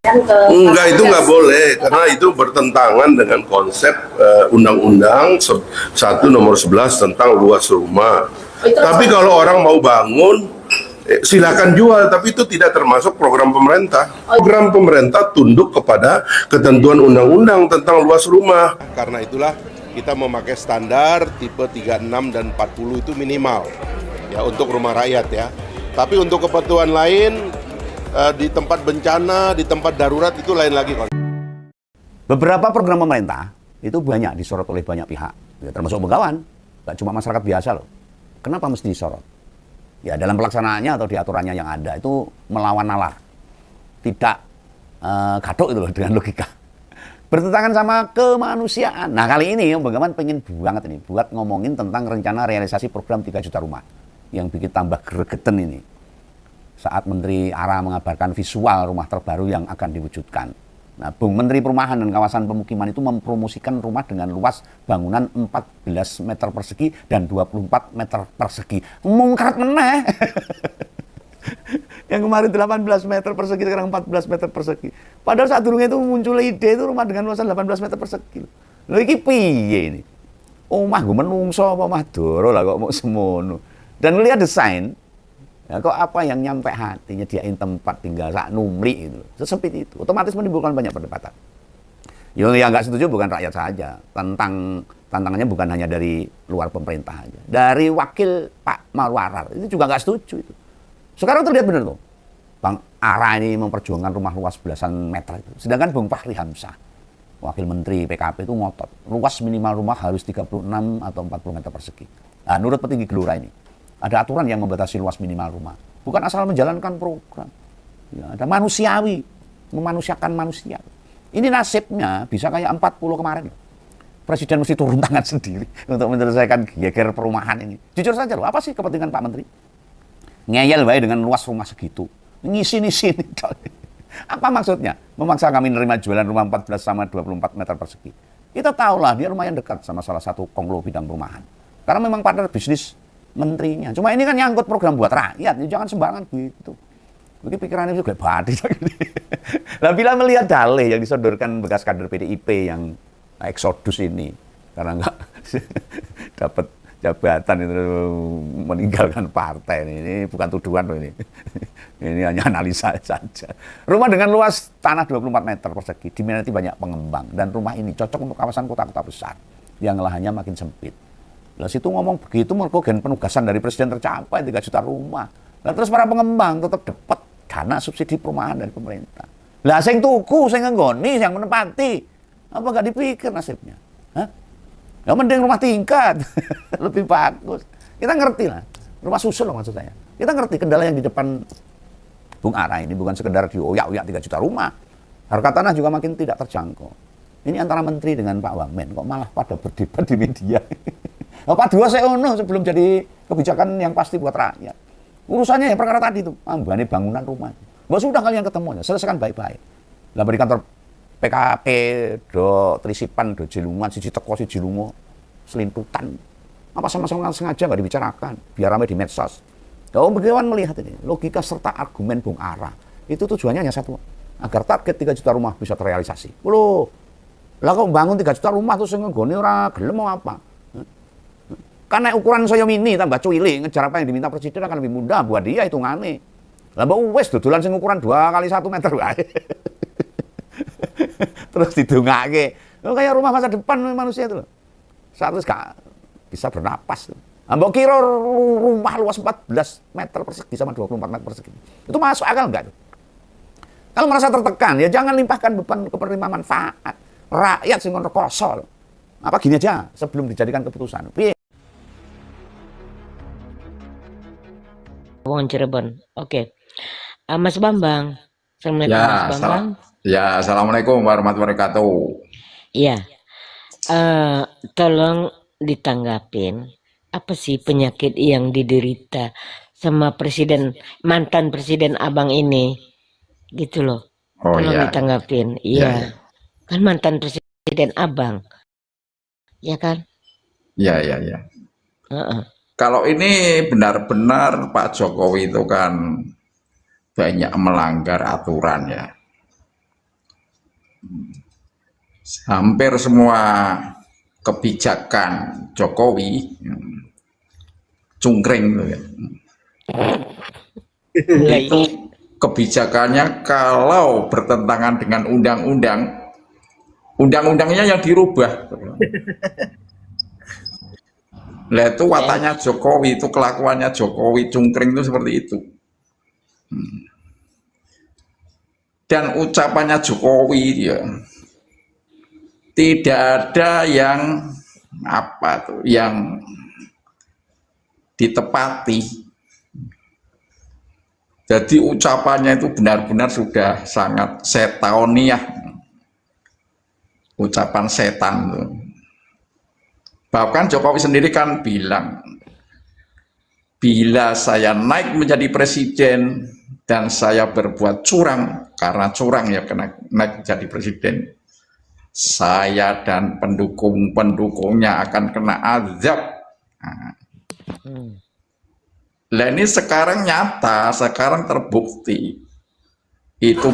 Enggak, itu nggak boleh karena itu bertentangan dengan konsep Undang-Undang 1 nomor 11 tentang luas rumah. Tapi kalau orang mau bangun, silakan jual, tapi itu tidak termasuk program pemerintah. Program pemerintah tunduk kepada ketentuan undang-undang tentang luas rumah. Karena itulah kita memakai standar tipe 36 dan 40 itu minimal ya untuk rumah rakyat ya. Tapi untuk kebutuhan lain di tempat bencana, di tempat darurat itu lain lagi. Beberapa program pemerintah itu banyak disorot oleh banyak pihak, ya, termasuk Begawan, gak cuma masyarakat biasa loh. Kenapa mesti disorot? Ya dalam pelaksanaannya atau di aturannya yang ada itu melawan nalar, tidak gaduh itu loh dengan logika. Bertentangan sama kemanusiaan. Nah kali ini Om Begawan pengen banget ini buat ngomongin tentang rencana realisasi program 3 juta rumah yang bikin tambah gregeten ini. Saat Menteri ARA mengabarkan visual rumah terbaru yang akan diwujudkan. Nah, Bung Menteri Perumahan dan Kawasan Pemukiman itu mempromosikan rumah dengan luas bangunan 14 meter persegi dan 24 meter persegi. Mungkrat meneh. Yang kemarin 18 meter persegi, sekarang 14 meter persegi. Padahal saat dulunya itu muncul ide itu rumah dengan luasan 18 meter persegi. Loh iki piye ini? Omah gue menungso apa omah doro lah kok mau semono. Dan melihat desain, ya, kok apa yang nyampe hati, nyediain tempat tinggal sak numri itu, sesempit itu, otomatis menimbulkan banyak perdebatan. Yang nggak setuju bukan rakyat saja, tantangannya bukan hanya dari luar pemerintah aja, dari wakil Pak Marwarar itu juga nggak setuju itu. Sekarang terlihat benar tuh, Bang Ara ini memperjuangkan rumah luas belasan meter itu, sedangkan Bung Fahri Hamzah, wakil Menteri PKP itu ngotot, luas minimal rumah harus 36 atau 40 meter persegi. Nah, menurut petinggi Gelora ini, ada aturan yang membatasi luas minimal rumah. Bukan asal menjalankan program. Ya, ada manusiawi, memanusiakan manusia. Ini nasibnya bisa kayak 40 kemarin. Presiden mesti turun tangan sendiri untuk menyelesaikan geger perumahan ini. Jujur saja loh, apa sih kepentingan Pak Menteri? Ngeyel baik dengan luas rumah segitu. Ngisi-ngisi. Apa maksudnya? Memaksa kami menerima jualan rumah 14 sama 24 meter persegi. Kita tahulah dia lumayan dekat sama salah satu konglo bidang perumahan. Karena memang partner bisnis menterinya. Cuma ini kan nyangkut program buat rakyat, ya jangan sembarangan gitu. Mungkin pikirannya itu kayak badi. Nah, bila melihat dalih yang disodorkan bekas kader PDIP yang eksodus ini, karena nggak dapat jabatan itu meninggalkan partai ini bukan tuduhan loh ini. Ini hanya analisa saja. Rumah dengan luas tanah 24 meter persegi, diminati banyak pengembang, dan rumah ini cocok untuk kawasan kota-kota besar yang lahannya makin sempit. Lah situ ngomong begitu mergo gen penugasan dari presiden tercapai 3 juta rumah. Lah terus para pengembang tetap dapat dana subsidi perumahan dari pemerintah. Lah sing tuku, sing nggoni, sing menempati, apa gak dipikir nasibnya? Hah? Ya mending rumah tingkat. Lebih bagus. Kita ngerti lah. Rumah susun loh maksud saya. Kita ngerti kendala yang di depan Bung Ara ini bukan sekedar dioyak-oyak 3 juta rumah. Harga tanah juga makin tidak terjangkau. Ini antara menteri dengan Pak Wamen kok malah pada berdebat di media. Pak Dua saya sebelum jadi kebijakan yang pasti buat rakyat. Urusannya yang perkara tadi itu, ambane bangunan rumah. Nggak sudah kalian ketemu ya, selesaikan baik-baik. Lah di kantor PKP do Trisipan do Jelungan siji teko siji lunga selintutan. Apa sama-sama sengaja nggak dibicarakan biar ramai di medsos. Om Begawan melihat ini, logika serta argumen Bung Ara. Itu tujuannya hanya satu, agar target 3 juta rumah bisa terrealisasi. Loh, lah kok bangun 3 juta rumah terus nggone ora gelem mau apa? Karena ukuran saya mini tambah cuili, ngejar apa yang diminta presiden akan lebih mudah buat dia hitungannya. Lah mbak wes dodolan sing ukuran 2 kali 1 meter wae. Terus didongake. Loh, kayak rumah masa depan manusia itu loh. Saat itu gak bisa bernapas. Mbak kira rumah luas 14 meter persegi sama 24 meter persegi. Itu masuk akal enggak tuh? Kalau merasa tertekan ya jangan limpahkan beban ke penerima manfaat. Rakyat sing rekoso. Apa gini aja sebelum dijadikan keputusan. Piye? Wong Cirebon. Oke. Mas Bambang. Assalamualaikum Ya, Mas Bambang. Assalamualaikum warahmatullahi wabarakatuh. Iya. Tolong ditanggapin apa sih penyakit yang diderita sama mantan presiden abang ini gitu loh. Oh Tolong iya, ditanggapin. iya, Iya. iya, Kan mantan presiden abang. Ya kan? iya, iya, iya. Heeh. Kalau ini benar-benar Pak Jokowi itu kan banyak melanggar aturan ya. hampir semua kebijakan Jokowi cungkring gitu ya. Mulai Itu kebijakannya kalau bertentangan dengan undang-undangnya yang dirubah. Lah itu wataknya Jokowi, itu kelakuannya Jokowi cungkring itu seperti itu. Dan ucapannya Jokowi dia tidak ada yang apa tuh, yang ditepati. Jadi ucapannya itu benar-benar sudah sangat setaniah, ucapan setan tuh. Bahkan Jokowi sendiri kan bilang, bila saya naik menjadi presiden dan saya berbuat curang, karena curang ya kena naik menjadi presiden, saya dan pendukung-pendukungnya akan kena azab. Nah ini sekarang nyata, sekarang terbukti itu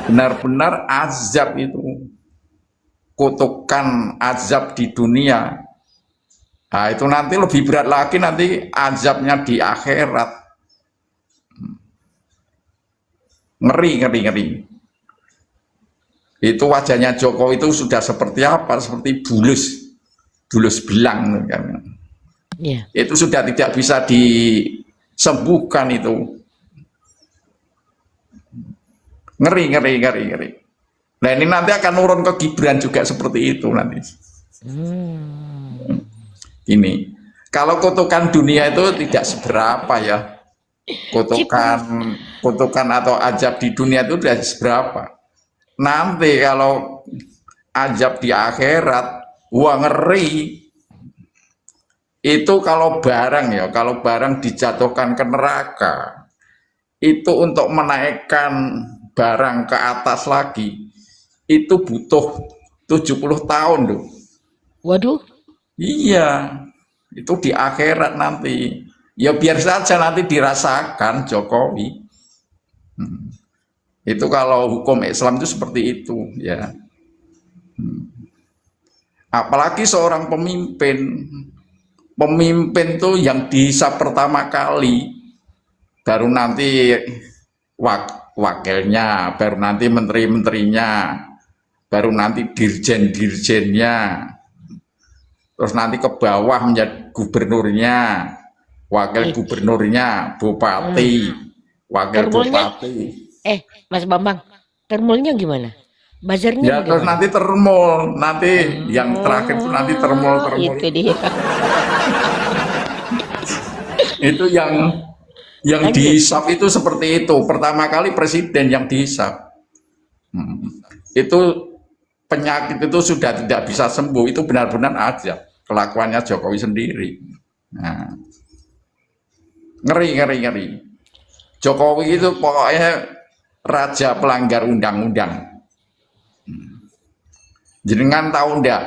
benar-benar azab itu, kutukan azab di dunia. Nah itu nanti lebih berat lagi, nanti azabnya di akhirat. Ngeri. Itu wajahnya Jokowi itu sudah seperti apa? Seperti bulus belang kan. ya. Itu sudah tidak bisa disembuhkan itu. Ngeri. Nah ini nanti akan turun ke Gibran juga seperti itu nanti. Ini kalau kutukan dunia itu tidak seberapa ya. Kutukan atau azab di dunia itu tidak seberapa. Nanti kalau azab di akhirat, wah ngeri. Itu kalau barang dijatuhkan ke neraka, itu untuk menaikkan barang ke atas lagi, itu butuh 70 tahun loh. Waduh, Iya, itu di akhirat nanti. Ya biar saja nanti dirasakan Jokowi. Itu kalau hukum Islam itu seperti itu ya. Apalagi seorang pemimpin tuh yang dihisap pertama kali, baru nanti wakilnya, baru nanti menteri-menterinya, baru nanti dirjen-dirjennya, terus nanti ke bawah menjadi gubernurnya, wakil gubernurnya, bupati, wakil Termulnya? bupati. Mas Bambang, termulnya gimana? Buzzernya Ya terus gimana? nanti termul, nanti yang terakhir itu nanti termul. Itu dia. Itu yang Lanjut. dihisap itu seperti itu. Pertama kali presiden yang dihisap. Itu penyakit itu sudah tidak bisa sembuh. Itu benar-benar aja kelakuannya Jokowi sendiri. Nah, ngeri. Jokowi itu pokoknya raja pelanggar undang-undang. Jenengan tahu ndak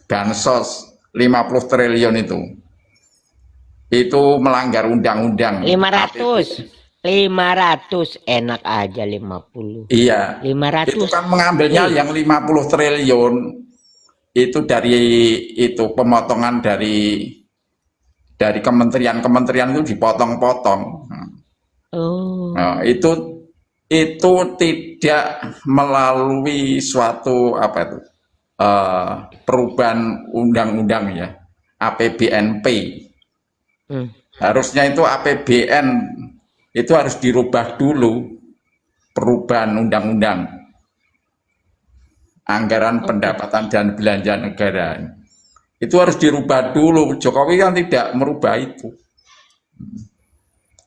bansos 50 triliun itu melanggar undang-undang. 500 enak aja 50. Iya. 500. Itu kan mengambilnya yang 50 triliun itu dari itu pemotongan dari kementerian-kementerian itu dipotong-potong. Oh. Nah, itu tidak melalui suatu apa itu perubahan undang-undang ya, APBNP. Harusnya itu APBN itu harus dirubah dulu, perubahan undang-undang anggaran pendapatan dan belanja negara itu harus dirubah dulu. Jokowi kan tidak merubah itu,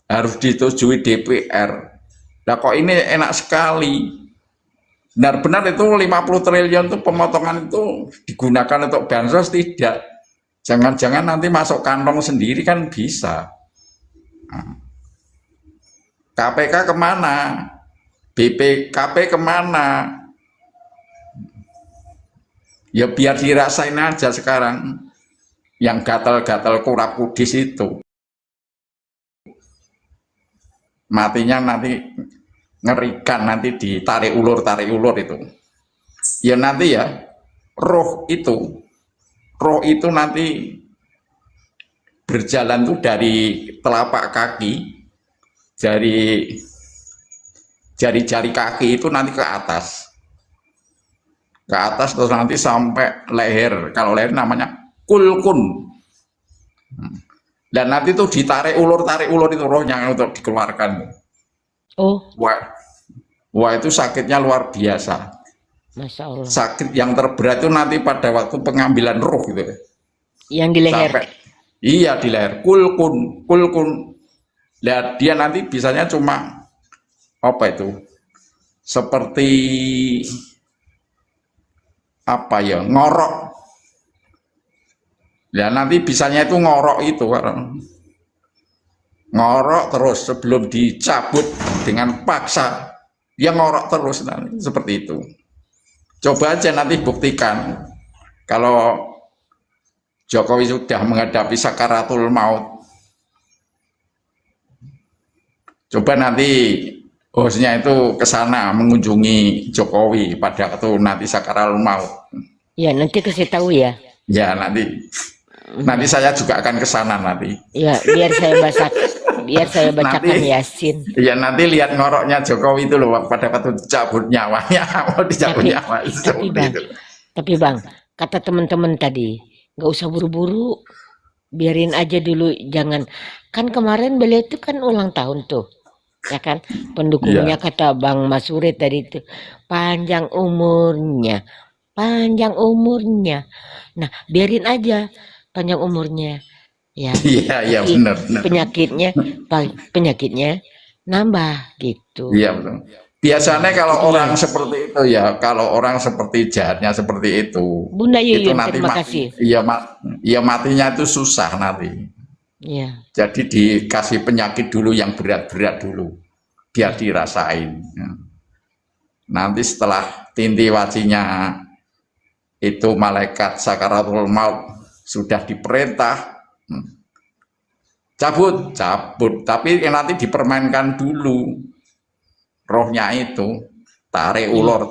harus disetujui DPR. Nah kok ini enak sekali, benar-benar itu 50 triliun itu pemotongan itu digunakan untuk bansos, tidak. Jangan-jangan nanti masuk kantong sendiri kan bisa. KPK kemana? BPKP kemana? Ya biar dirasain aja sekarang yang gatal-gatal kurap kudis itu. Matinya nanti ngerikan nanti ditarik ulur itu. Ya nanti ya roh itu nanti berjalan tuh dari telapak kaki, dari jari-jari kaki itu nanti ke atas terus nanti sampai leher. Kalau leher namanya kulkun. Dan nanti tuh ditarik ulur itu rohnya untuk dikeluarkan. Oh, Wah itu sakitnya luar biasa. Masya Allah. Sakit yang terberat itu nanti pada waktu pengambilan roh gitu. Yang di leher. Iya di leher. Kulkun. Dan dia nanti bisanya cuma apa itu? Seperti apa ya? Ngorok. Ya nanti bisanya itu ngorok itu. Ngorok terus sebelum dicabut dengan paksa. Dia ngorok terus nanti seperti itu. Coba aja nanti buktikan kalau Jokowi sudah menghadapi sakaratul maut. Coba nanti hostnya itu ke sana mengunjungi Jokowi pada waktu nanti sakaratul maut. Ya, nanti kasih tahu ya. Ya nanti saya juga akan ke sana nanti. Ya, biar saya bacakan Nanti- Yasin. Ya nanti lihat ngoroknya Jokowi itu loh pada waktu dicabut nyawanya, mau dicabut nyawa. Tapi bang, kata teman-teman tadi, nggak usah buru-buru, biarin aja dulu, jangan. Kan kemarin beliau itu kan ulang tahun tuh, ya kan? Pendukungnya kata Bang Masure tadi itu panjang umurnya. Nah, biarin aja panjang umurnya, ya. Iya benar. Penyakitnya nambah gitu. Iya betul. Biasanya kalau orang seperti itu ya, kalau orang seperti jahatnya seperti itu, Bunda itu Yuyun, nanti terima mati. kasih. Iya matinya itu susah nanti. Iya. Jadi dikasih penyakit dulu yang berat-berat dulu, biar dirasain. Ya. Nanti setelah tintiwacinya itu malaikat sakaratul maut sudah diperintah, cabut, tapi nanti dipermainkan dulu rohnya itu, tarik ulur.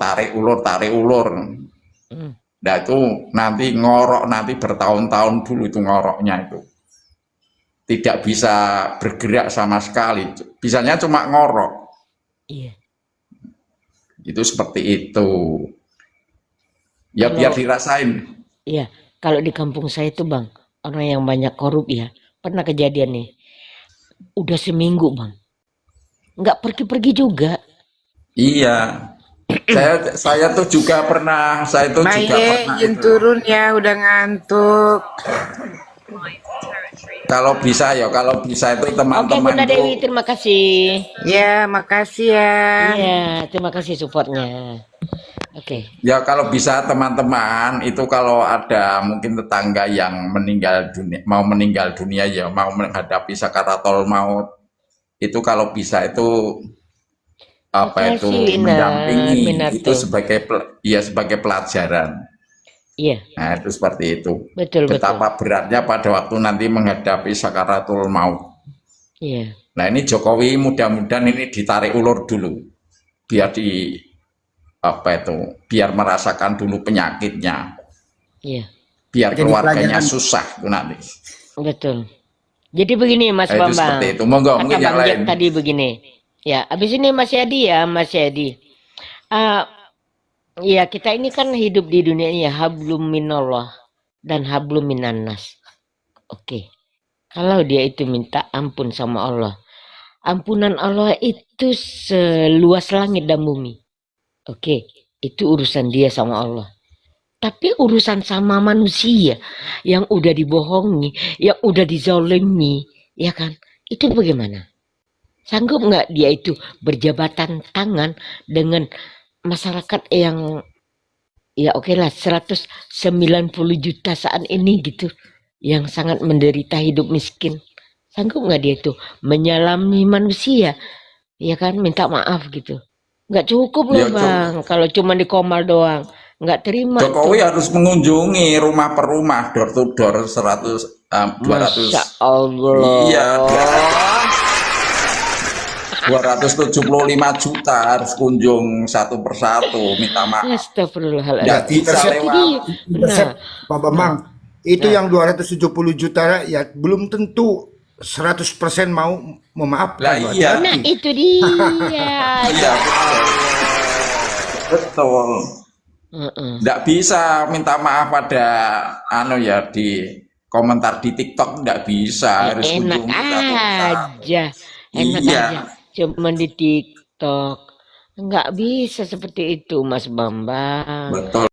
Nah itu nanti ngorok nanti bertahun-tahun dulu itu ngoroknya itu. Tidak bisa bergerak sama sekali, bisanya cuma ngorok. Iya. Itu seperti itu. Ya biar dirasain. Iya, kalau di kampung saya itu bang, orang yang banyak korup ya, pernah kejadian nih, udah seminggu bang, nggak pergi-pergi juga. Iya. Saya tuh juga pernah, Izin turun ya, udah ngantuk. Kalau bisa itu Oke teman-teman Bunda tuh, Dewi, terima kasih. Ya, makasih ya. Iya, terima kasih supportnya. Oke. ya kalau bisa teman-teman itu kalau ada mungkin tetangga yang mau meninggal dunia ya, mau menghadapi sakaratul maut, itu kalau bisa itu apa itu Makasih, mendampingi benar itu tuh. sebagai pelajaran. Iya, Nah itu seperti itu. betul. Betapa beratnya pada waktu nanti menghadapi sakaratul maut. Iya, Nah ini Jokowi mudah-mudahan ini ditarik ulur dulu, biar biar merasakan dulu penyakitnya, iya, biar Jadi keluarganya pelajaran. susah itu nanti. betul. Jadi begini Mas Itu Bambang. seperti itu. Monggo Kata mungkin yang Bang Jack lain. tadi begini. Ya, habis ini Mas Yadi ya, Mas Yadi. Ya kita ini kan hidup di dunia ini ya, hablum minallah dan hablum minannas. Oke. Kalau dia itu minta ampun sama Allah, ampunan Allah itu seluas langit dan bumi. Oke, itu urusan dia sama Allah. Tapi urusan sama manusia yang udah dibohongi, yang udah dizalimi, ya kan? Itu bagaimana? Sanggup nggak dia itu berjabatan tangan dengan masyarakat yang ya oke lah 190 juta saat ini gitu, yang sangat menderita hidup miskin. Sanggup nggak dia itu menyalami manusia, ya kan, minta maaf gitu? Nggak cukup loh Ya, bang, kalau cuma di Komal doang, nggak terima. Jokowi harus mengunjungi rumah per rumah, door to door 100, 200. Masya Allah. Iya. 275 juta harus kunjung satu persatu minta maaf. Nggak Astagfirullahaladzim. bisa Intercept, lewat. Jadi, intercept, nah, Pak Bambang. Itu nah. yang 270 juta rakyat belum tentu 100% mau memaafkan. Lah Pak. iya. Nah, Hati-hati. itu dia. Iya, betul. Heeh. Nggak bisa minta maaf pada ya di komentar di TikTok, nggak bisa, harus Enak kunjungi satu persatu. aja, enak Iya. aja. Cuman di TikTok. Nggak bisa seperti itu, Mas Bambang. Betul.